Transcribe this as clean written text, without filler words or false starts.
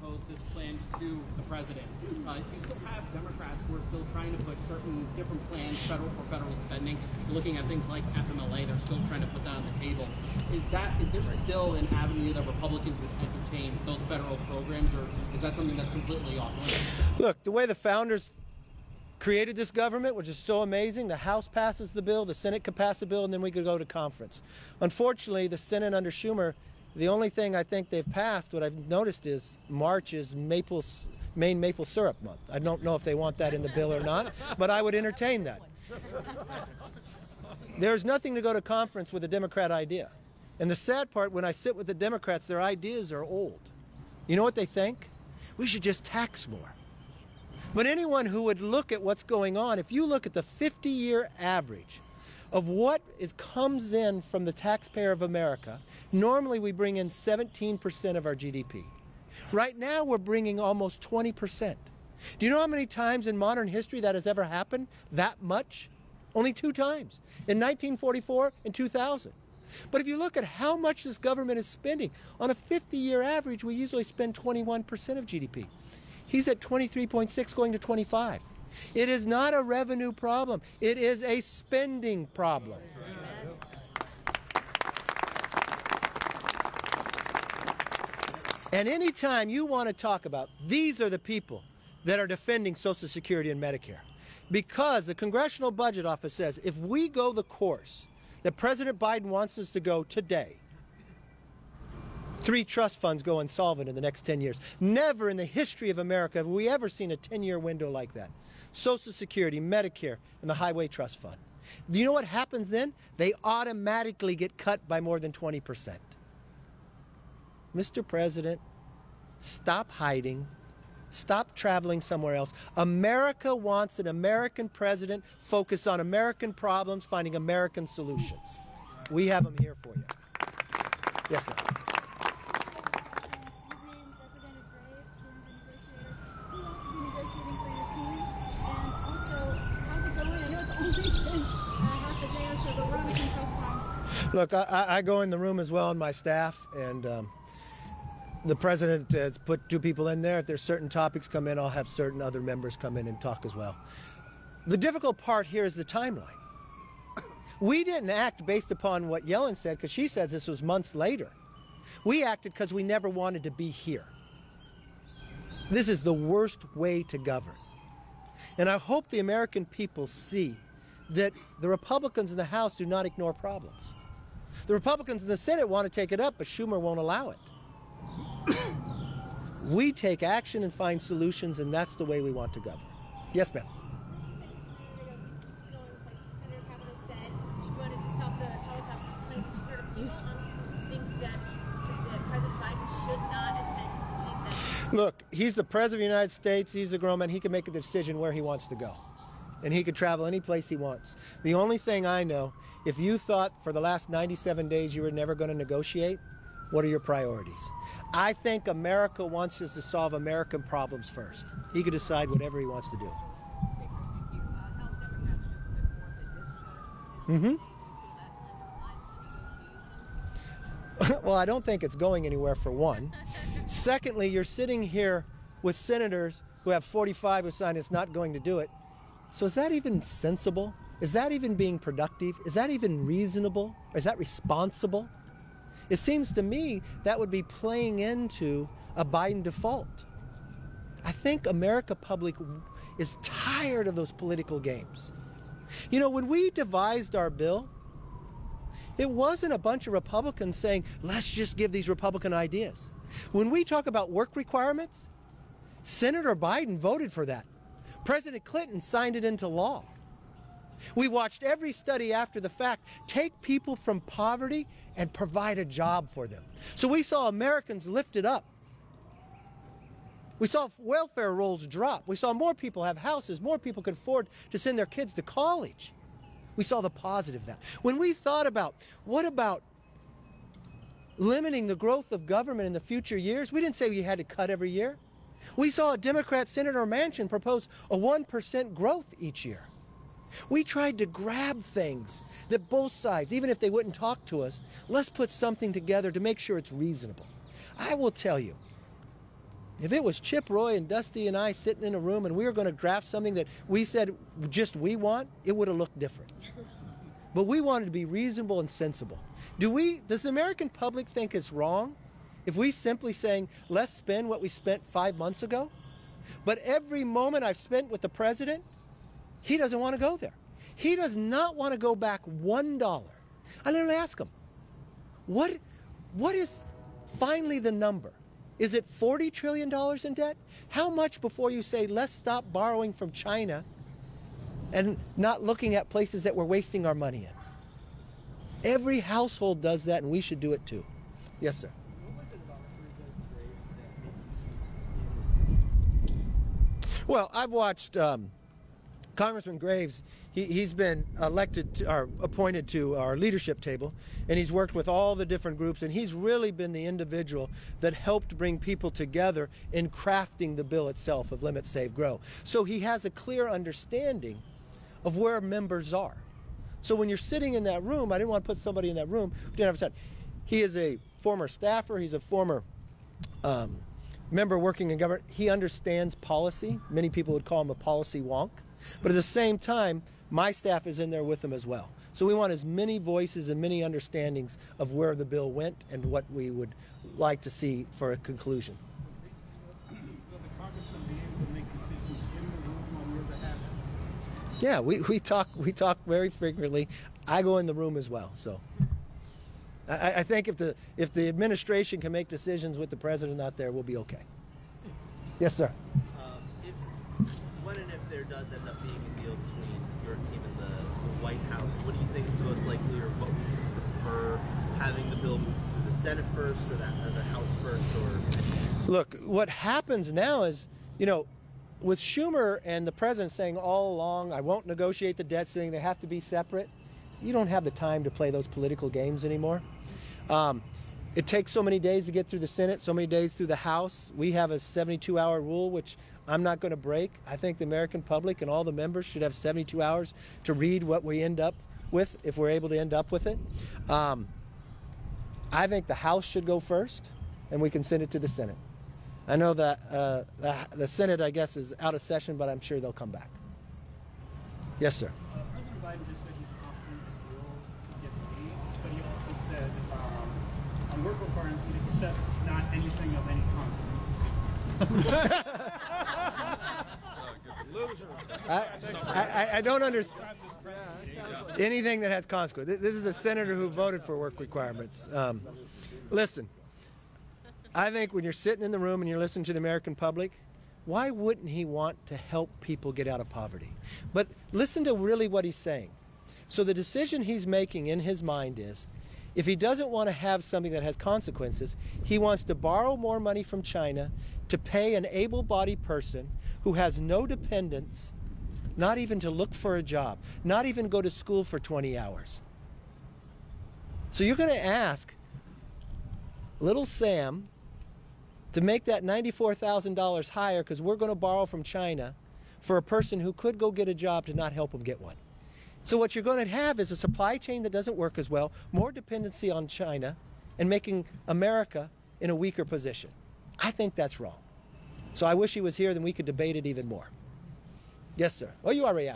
proposed this plan to the president. You still have Democrats who are still trying to put certain different plans for federal spending, looking at things like FMLA. They're still trying to put that on the table. Is there still an avenue that Republicans would entertain those federal programs, or is that something that's completely off limits? Look, the way the founders created this government, which is so amazing, the House passes the bill, the Senate could pass a bill, and then we could go to conference. Unfortunately, the Senate under Schumer, the only thing I think they've passed, what I've noticed is March is Maine maple syrup month. I don't know if they want that in the bill or not, but I would entertain that. There's nothing to go to conference with a Democrat idea. And the sad part, when I sit with the Democrats, their ideas are old. You know what they think? We should just tax more. But anyone who would look at what's going on, if you look at the 50-year average of what comes in from the taxpayer of America, normally we bring in 17% of our GDP. Right now we're bringing almost 20%. Do you know how many times in modern history that has ever happened? That much? Only 2 times, in 1944 and 2000. But if you look at how much this government is spending, on a 50-year average, we usually spend 21% of GDP. He's at 23.6 going to 25. It is not a revenue problem. It is a spending problem. And anytime you want to talk about, these are the people that are defending Social Security and Medicare. Because the Congressional Budget Office says if we go the course that President Biden wants us to go today, 3 trust funds go insolvent in the next 10 years. Never in the history of America have we ever seen a 10-year window like that. Social Security, Medicare, and the Highway Trust Fund. Do you know what happens then? They automatically get cut by more than 20%. Mr. President, stop hiding. Stop traveling somewhere else. America wants an American president focused on American problems, finding American solutions. We have them here for you. Yes, ma'am. Look, I go in the room as well, and my staff, and the president has put 2 people in there. If there's certain topics come in, I'll have certain other members come in and talk as well. The difficult part here is the timeline. We didn't act based upon what Yellen said, because she said this was months later. We acted because we never wanted to be here. This is the worst way to govern. And I hope the American people see that the Republicans in the House do not ignore problems. The Republicans in the Senate want to take it up, but Schumer won't allow it. We take action and find solutions, and that's the way we want to govern. Yes, ma'am. Look, he's the President of the United States. He's a grown man. He can make a decision where he wants to go. And he could travel any place he wants. The only thing I know, if you thought for the last 97 days you were never going to negotiate, what are your priorities? I think America wants us to solve American problems first. He could decide whatever he wants to do. Well, I don't think it's going anywhere, for one. Secondly, you're sitting here with senators who have 45 who signed it's not going to do it. So is that even sensible? Is that even being productive? Is that even reasonable? Or is that responsible? It seems to me that would be playing into a Biden default. I think America public is tired of those political games. You know, when we devised our bill, it wasn't a bunch of Republicans saying, let's just give these Republican ideas. When we talk about work requirements, Senator Biden voted for that. President Clinton signed it into law. We watched every study after the fact take people from poverty and provide a job for them. So we saw Americans lifted up. We saw welfare rolls drop. We saw more people have houses. More people could afford to send their kids to college. We saw the positive of that. When we thought about, what about limiting the growth of government in the future years, we didn't say we had to cut every year. We saw a Democrat Senator Manchin propose a 1% growth each year. We tried to grab things that both sides, even if they wouldn't talk to us, let's put something together to make sure it's reasonable. I will tell you, If it was Chip Roy and Dusty and I sitting in a room and we were going to draft something that we said just we want, it would have looked different. But we wanted to be reasonable and sensible. Does the American public think it's wrong if we simply saying, let's spend what we spent 5 months ago? But every moment I've spent with the president, he doesn't want to go there. He does not want to go back $1. I literally ask him, what is finally the number? Is it $40 trillion in debt? How much before you say, let's stop borrowing from China and not looking at places that we're wasting our money in? Every household does that, and we should do it too. Yes, sir. Well, I've watched Congressman Graves. He's been elected or appointed to our leadership table, and he's worked with all the different groups, and he's really been the individual that helped bring people together in crafting the bill itself of Limit, Save, Grow. So he has a clear understanding of where members are. So when you're sitting in that room, I didn't want to put somebody in that room who didn't have time. He is a former staffer. He's a former member working in government. He understands policy. Many people would call him a policy wonk. But at the same time, my staff is in there with him as well. So we want as many voices and many understandings of where the bill went and what we would like to see for a conclusion. Will the congressman be able to make decisions in the room on your behalf? Yeah, we talk very frequently. I go in the room as well. So I think if the administration can make decisions with the president out there, we'll be okay. Yes, sir. When and if there does end up being a deal between your team and the White House, what do you think is the most likely, or what would you prefer, having the bill move through the Senate first or the House first? Or look, what happens now is, you know, with Schumer and the president saying all along, I won't negotiate the debt ceiling, they have to be separate, you don't have the time to play those political games anymore. It takes so many days to get through the Senate, so many days through the House. We have a 72-hour rule, which I'm not going to break. I think the American public and all the members should have 72 hours to read what we end up with, if we're able to end up with it. I think the House should go first, and we can send it to the Senate. I know that the Senate, I guess, is out of session, but I'm sure they'll come back. Yes, sir. President Biden just said he's confident his bill will get paid, but he also said on work requirements would accept not anything of any consequence. I don't understand anything that has consequence. This is a senator who voted for work requirements. Listen, I think when you're sitting in the room and you're listening to the American public, why wouldn't he want to help people get out of poverty? But listen to really what he's saying. So the decision he's making in his mind is, if he doesn't want to have something that has consequences, he wants to borrow more money from China to pay an able-bodied person who has no dependents, not even to look for a job, not even go to school for 20 hours. So you're going to ask little Sam to make that $94,000 higher because we're going to borrow from China for a person who could go get a job to not help him get one. So what you're going to have is a supply chain that doesn't work as well, more dependency on China, and making America in a weaker position. I think that's wrong. So I wish he was here, then we could debate it even more. Yes, sir. Oh, you already asked.